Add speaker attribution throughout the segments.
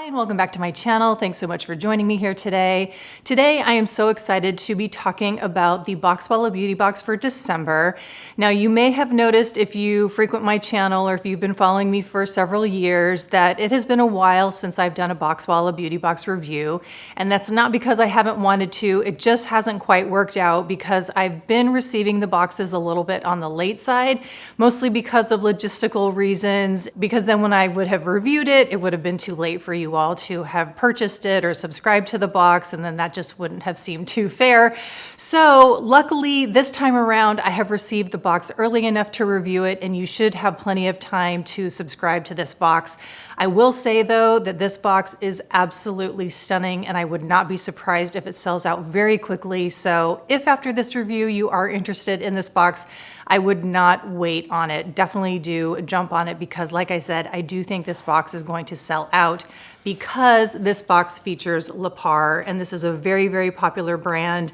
Speaker 1: Hi, and welcome back to my channel. Thanks so much for joining me here today. Today, I am so excited to be talking about the Boxwalla Beauty Box for December. Now, you may have noticed if you frequent my channel or if you've been following me for several years that it has been a while since I've done a Boxwalla Beauty Box review. And that's not because I haven't wanted to, it just hasn't quite worked out because I've been receiving the boxes a little bit on the late side, mostly because of logistical reasons, because then when I would have reviewed it, it would have been too late for you all to have purchased it or subscribed to the box, and then that just wouldn't have seemed too fair. So luckily this time around I have received the box early enough to review it, and you should have plenty of time to subscribe to this box. I will say though that this box is absolutely stunning, and I would not be surprised if it sells out very quickly. So if after this review you are interested in this box, I would not wait on it. Definitely do jump on it because, like I said, I do think this box is going to sell out because this box features Lepaar, and this is a very, very popular brand.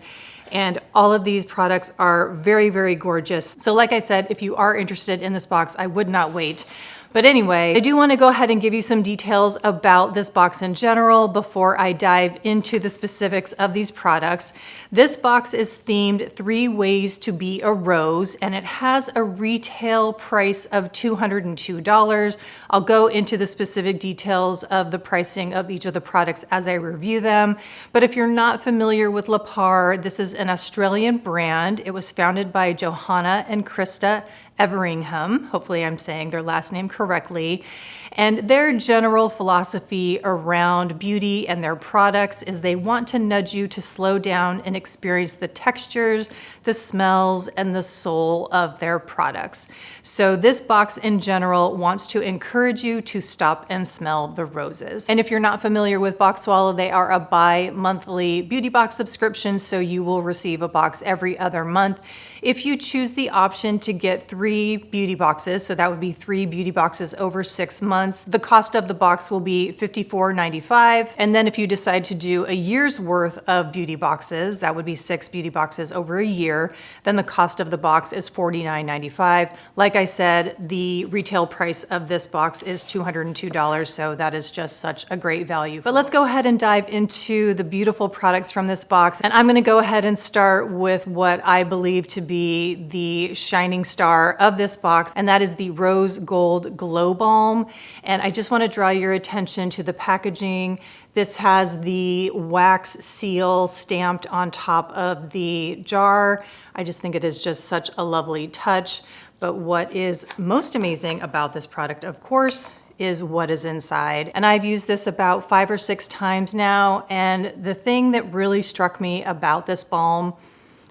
Speaker 1: And all of these products are very, very gorgeous. So like I said, if you are interested in this box, I would not wait. But anyway, I do want to go ahead and give you some details about this box in general before I dive into the specifics of these products. This box is themed 3 Ways to Be a Rose, and it has a retail price of $202. I'll go into the specific details of the pricing of each of the products as I review them. But if you're not familiar with Lepaar, this is an Australian brand. It was founded by Johanna and Krista Everingham. Hopefully I'm saying their last name correctly. And their general philosophy around beauty and their products is they want to nudge you to slow down and experience the textures, the smells, and the soul of their products. So this box in general wants to encourage you to stop and smell the roses. And if you're not familiar with Boxwalla, they are a bi-monthly beauty box subscription, so you will receive a box every other month. If you choose the option to get 3 beauty boxes, so that would be 3 beauty boxes over 6 months, the cost of the box will be $54.95. And then if you decide to do a year's worth of beauty boxes, that would be 6 beauty boxes over a year, then the cost of the box is $49.95. Like I said, the retail price of this box is $202, so that is just such a great value. But let's go ahead and dive into the beautiful products from this box. And I'm gonna go ahead and start with what I believe to be the shining star of this box, and that is the Rose Gold Glow Balm. And I just want to draw your attention to the packaging. This has the wax seal stamped on top of the jar. I just think it is just such a lovely touch. But what is most amazing about this product, of course, is what is inside. And I've used this about 5 or 6 times now. And the thing that really struck me about this balm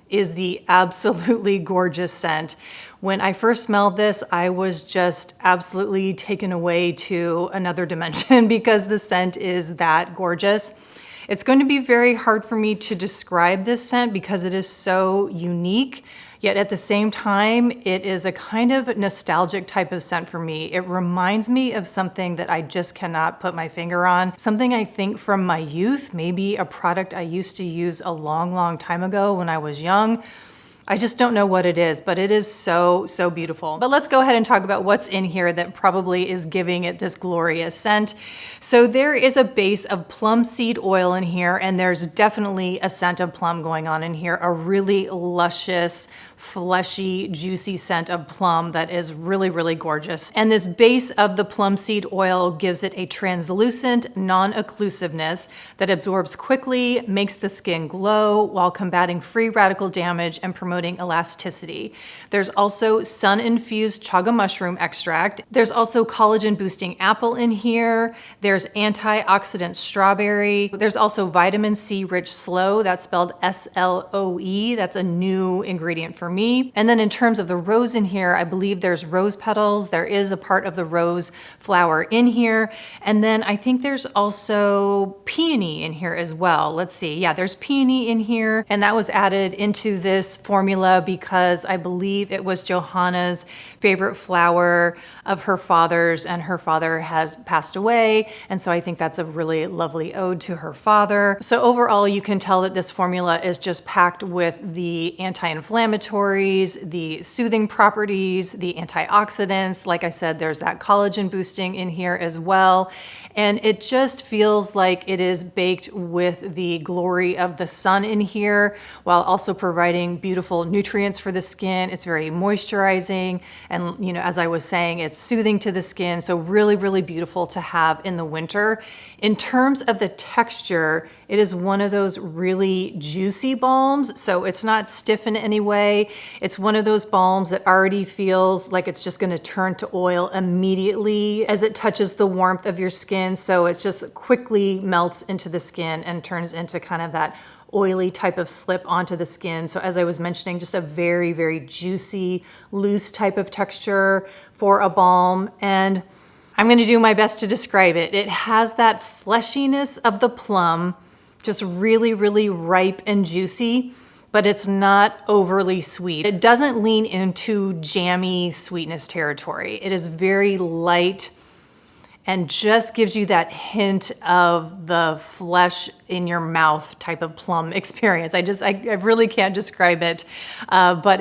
Speaker 1: is the absolutely gorgeous scent. When I first smelled this, I was just absolutely taken away to another dimension because the scent is that gorgeous. It's going to be very hard for me to describe this scent because it is so unique, yet at the same time, it is a kind of nostalgic type of scent for me. It reminds me of something that I just cannot put my finger on, something I think from my youth, maybe a product I used to use a long, long time ago when I was young. I just don't know what it is, but it is so, so beautiful. But let's go ahead and talk about what's in here that probably is giving it this glorious scent. So there is a base of plum seed oil in here, and there's definitely a scent of plum going on in here, a really luscious, fleshy, juicy scent of plum that is really, really gorgeous. And this base of the plum seed oil gives it a translucent, non-occlusiveness that absorbs quickly, makes the skin glow while combating free radical damage and promoting elasticity. There's also sun-infused chaga mushroom extract. There's also collagen-boosting apple in here. There's antioxidant strawberry. There's also vitamin C rich sloe, that's spelled S-L-O-E. That's a new ingredient for me. And then in terms of the rose in here, I believe there's rose petals. There is a part of the rose flower in here. And then I think there's also peony in here as well. Let's see. Yeah, there's peony in here. And that was added into this formula because I believe it was Johanna's favorite flower of her father's, and her father has passed away. And so I think that's a really lovely ode to her father. So overall, you can tell that this formula is just packed with the anti-inflammatories, the soothing properties, the antioxidants. Like I said, there's that collagen boosting in here as well. and it just feels like it is baked with the glory of the sun in here, while also providing beautiful nutrients for the skin. It's very moisturizing, and as I was saying, it's soothing to the skin, so really, really beautiful to have in the winter. In terms of the texture, it is one of those really juicy balms, so it's not stiff in any way. It's one of those balms that already feels like it's just going to turn to oil immediately as it touches the warmth of your skin, so it just quickly melts into the skin and turns into kind of that oily type of slip onto the skin. So as I was mentioning, just a very, very juicy, loose type of texture for a balm. And I'm going to do my best to describe it. It has that fleshiness of the plum, just really, really ripe and juicy, but it's not overly sweet. It doesn't lean into jammy sweetness territory. It is very light and just gives you that hint of the flesh in your mouth type of plum experience. I really can't describe it, but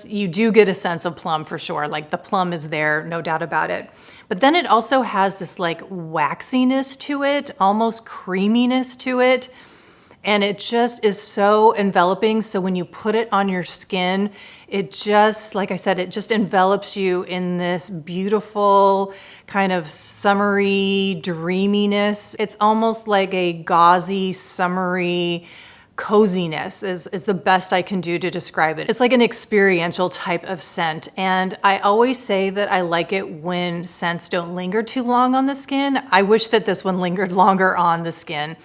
Speaker 1: you do get a sense of plum for sure. Like the plum is there, no doubt about it. But then it also has this like waxiness to it, almost creaminess to it. And it just is so enveloping. So when you put it on your skin, it just, like I said, it just envelops you in this beautiful kind of summery dreaminess. It's almost like a gauzy, summery coziness is the best I can do to describe it. It's like an experiential type of scent. And I always say that I like it when scents don't linger too long on the skin. I wish that this one lingered longer on the skin,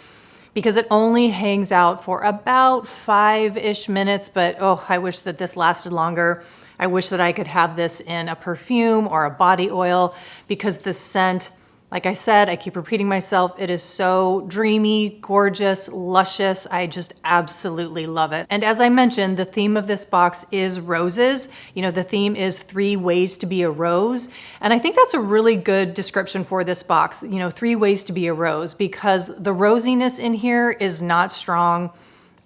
Speaker 1: because it only hangs out for about 5-ish minutes, but oh, I wish that this lasted longer. I wish that I could have this in a perfume or a body oil, because the scent, like I said, I keep repeating myself, it is so dreamy, gorgeous, luscious. I just absolutely love it. And as I mentioned, the theme of this box is roses. The theme is 3 ways to be a rose. And I think that's a really good description for this box, 3 ways to be a rose, because the rosiness in here is not strong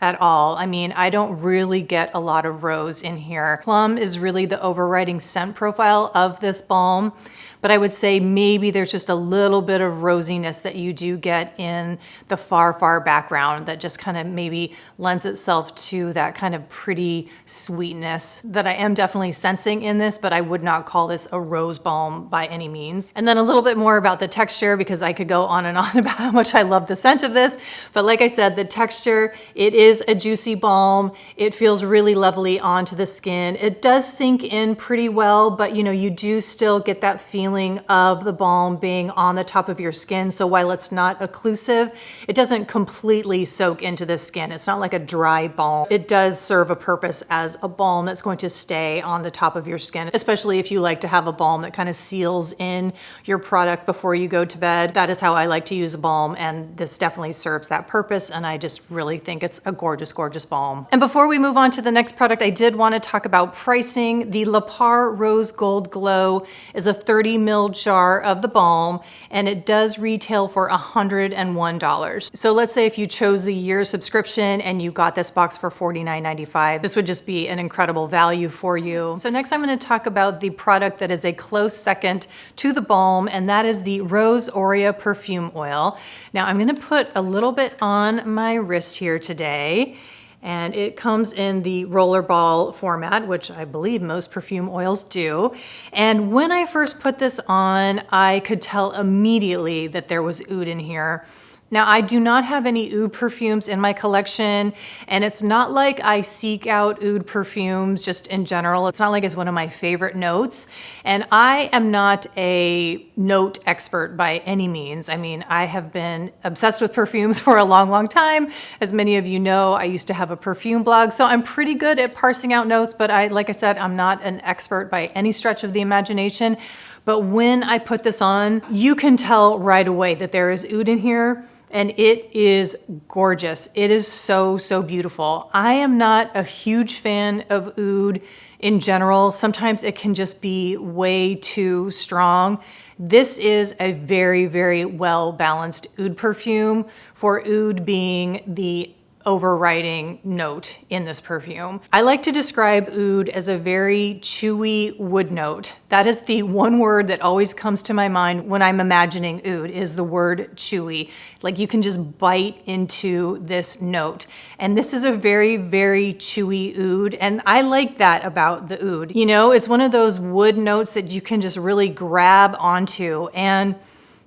Speaker 1: at all. I mean, I don't really get a lot of rose in here. Plum is really the overriding scent profile of this balm, but I would say maybe there's just a little bit of rosiness that you do get in the far, far background that just kind of maybe lends itself to that kind of pretty sweetness that I am definitely sensing in this, but I would not call this a rose balm by any means. And then a little bit more about the texture, because I could go on and on about how much I love the scent of this. But like I said, the texture, it is a juicy balm. It feels really lovely onto the skin. It does sink in pretty well, but you do still get that feeling of the balm being on the top of your skin. So while it's not occlusive, it doesn't completely soak into the skin. It's not like a dry balm. It does serve a purpose as a balm that's going to stay on the top of your skin, especially if you like to have a balm that kind of seals in your product before you go to bed. That is how I like to use a balm, and this definitely serves that purpose, and I just really think it's a gorgeous, gorgeous balm. And before we move on to the next product, I did want to talk about pricing. The Lepaar Rose Gold Glow is a 30 ml jar of the balm, and it does retail for $101. So let's say if you chose the year subscription and you got this box for $49.95, this would just be an incredible value for you. So next I'm going to talk about the product that is a close second to the balm, and that is the Rose Aurea Perfume Oil. Now I'm going to put a little bit on my wrist here today, and it comes in the rollerball format, which I believe most perfume oils do. And when I first put this on, I could tell immediately that there was oud in here. Now, I do not have any oud perfumes in my collection, and it's not like I seek out oud perfumes just in general. It's not like it's one of my favorite notes, and I am not a note expert by any means. I mean, I have been obsessed with perfumes for a long, long time. As many of you know, I used to have a perfume blog, so I'm pretty good at parsing out notes, but like I said, I'm not an expert by any stretch of the imagination. But when I put this on, you can tell right away that there is oud in here. And it is gorgeous. It is so, so beautiful. I am not a huge fan of oud in general. Sometimes it can just be way too strong. This is a very, very well-balanced oud perfume, for oud being the overriding note in this perfume. I like to describe oud as a very chewy wood note. That is the one word that always comes to my mind when I'm imagining oud, is the word chewy. Like you can just bite into this note. And this is a very, very chewy oud. And I like that about the oud. You know, it's one of those wood notes that you can just really grab onto. And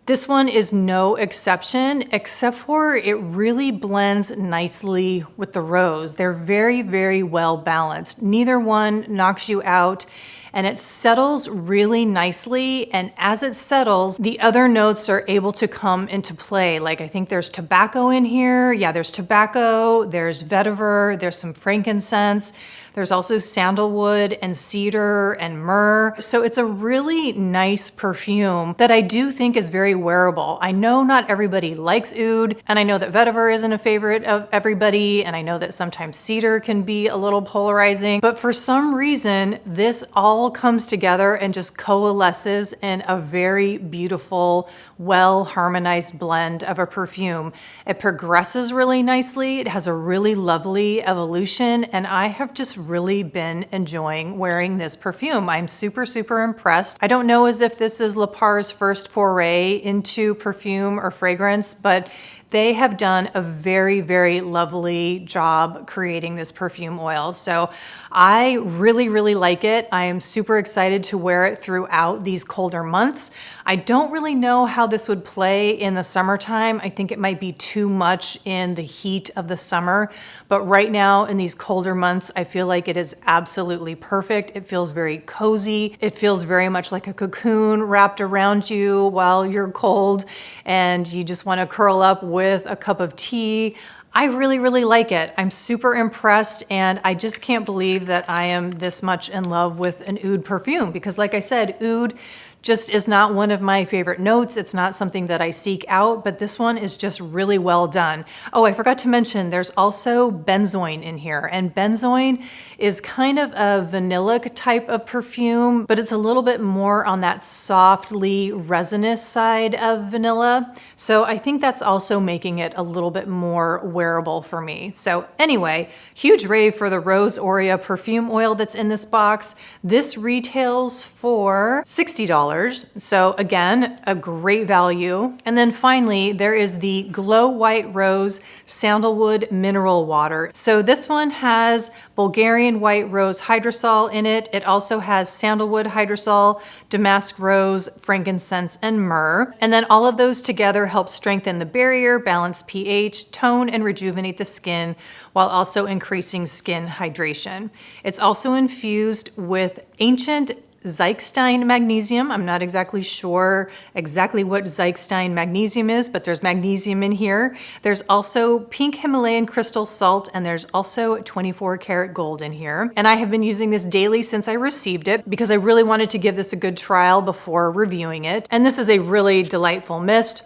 Speaker 1: this one is no exception, except for it really blends nicely with the rose. They're very, very well balanced. Neither one knocks you out, and it settles really nicely. And as it settles, the other notes are able to come into play. Like I think there's tobacco in here. Yeah, there's tobacco, there's vetiver, there's some frankincense. There's also sandalwood and cedar and myrrh. So it's a really nice perfume that I do think is very wearable. I know not everybody likes oud, and I know that vetiver isn't a favorite of everybody, and I know that sometimes cedar can be a little polarizing, but for some reason, this all comes together and just coalesces in a very beautiful, well-harmonized blend of a perfume. It progresses really nicely. It has a really lovely evolution, and I have just really been enjoying wearing this perfume. I'm super, super impressed. I don't know as if this is Lepaar's first foray into perfume or fragrance, but they have done a very, very lovely job creating this perfume oil. So I really, really like it. I am super excited to wear it throughout these colder months. I don't really know how this would play in the summertime. I think it might be too much in the heat of the summer, but right now in these colder months, I feel like it is absolutely perfect. It feels very cozy. It feels very much like a cocoon wrapped around you while you're cold and you just want to curl up with a cup of tea. I really, really like it. I'm super impressed, and I just can't believe that I am this much in love with an oud perfume because, like I said, oud just is not one of my favorite notes. It's not something that I seek out, but this one is just really well done. Oh, I forgot to mention there's also benzoin in here, and benzoin is kind of a vanilla type of perfume, but it's a little bit more on that softly resinous side of vanilla. So I think that's also making it a little bit more wearable for me. So anyway, huge rave for the Rose Aurea perfume oil that's in this box. This retails for $60. So again, a great value. And then finally, there is the Glow White Rose Sandalwood Mineral Water. So this one has Bulgarian White Rose Hydrosol in it. It also has sandalwood hydrosol, damask rose, frankincense, and myrrh. And then all of those together help strengthen the barrier, balance pH, tone, and rejuvenate the skin while also increasing skin hydration. It's also infused with ancient Zechstein magnesium. I'm not exactly sure exactly what Zechstein magnesium is, but there's magnesium in here. There's also pink Himalayan crystal salt, and there's also 24 karat gold in here. And I have been using this daily since I received it because I really wanted to give this a good trial before reviewing it. And this is a really delightful mist.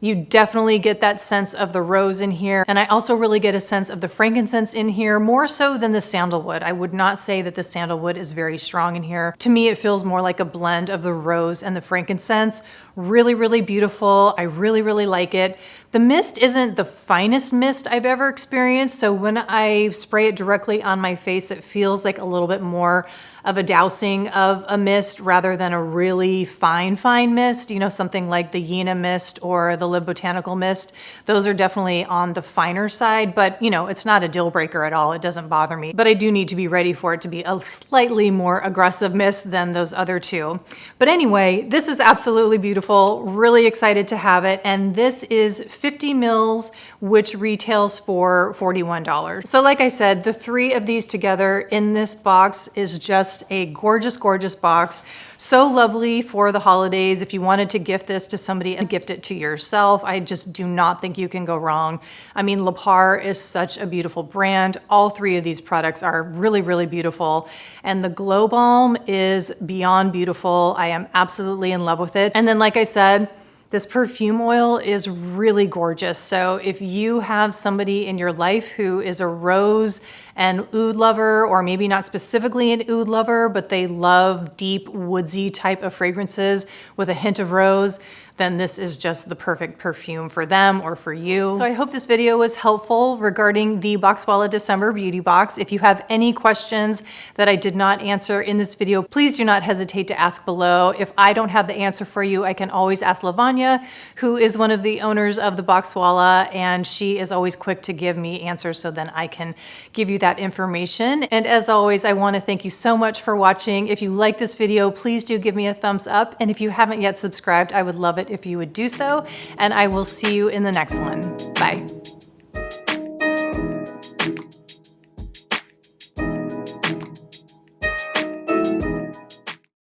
Speaker 1: You definitely get that sense of the rose in here. And I also really get a sense of the frankincense in here, more so than the sandalwood. I would not say that the sandalwood is very strong in here. To me, it feels more like a blend of the rose and the frankincense. Really, really beautiful. I really, really like it. The mist isn't the finest mist I've ever experienced. So when I spray it directly on my face, it feels like a little bit more of a dousing of a mist rather than a really fine, fine mist. You know, something like the Yena mist or the Lib Botanical mist. Those are definitely on the finer side, but you know, it's not a deal breaker at all. It doesn't bother me, but I do need to be ready for it to be a slightly more aggressive mist than those other two. But anyway, this is absolutely beautiful. Really excited to have it. And this is 50 mils, which retails for $41. So like I said, the three of these together in this box is just a gorgeous, gorgeous box. So lovely for the holidays. If you wanted to gift this to somebody and gift it to yourself, I just do not think you can go wrong. I mean, Lepaar is such a beautiful brand. All three of these products are really, really beautiful. And the Glow Balm is beyond beautiful. I am absolutely in love with it. And then, like I said, this perfume oil is really gorgeous. So if you have somebody in your life who is a rose and oud lover, or maybe not specifically an oud lover, but they love deep woodsy type of fragrances with a hint of rose, then this is just the perfect perfume for them or for you. So I hope this video was helpful regarding the Boxwalla December Beauty Box. If you have any questions that I did not answer in this video, please do not hesitate to ask below. If I don't have the answer for you, I can always ask Lavanya, who is one of the owners of the Boxwalla, and she is always quick to give me answers, so then I can give you that information. And as always, I want to thank you so much for watching. If you like this video, please do give me a thumbs up. And if you haven't yet subscribed, I would love it if you would do so. And I will see you in the next one. Bye.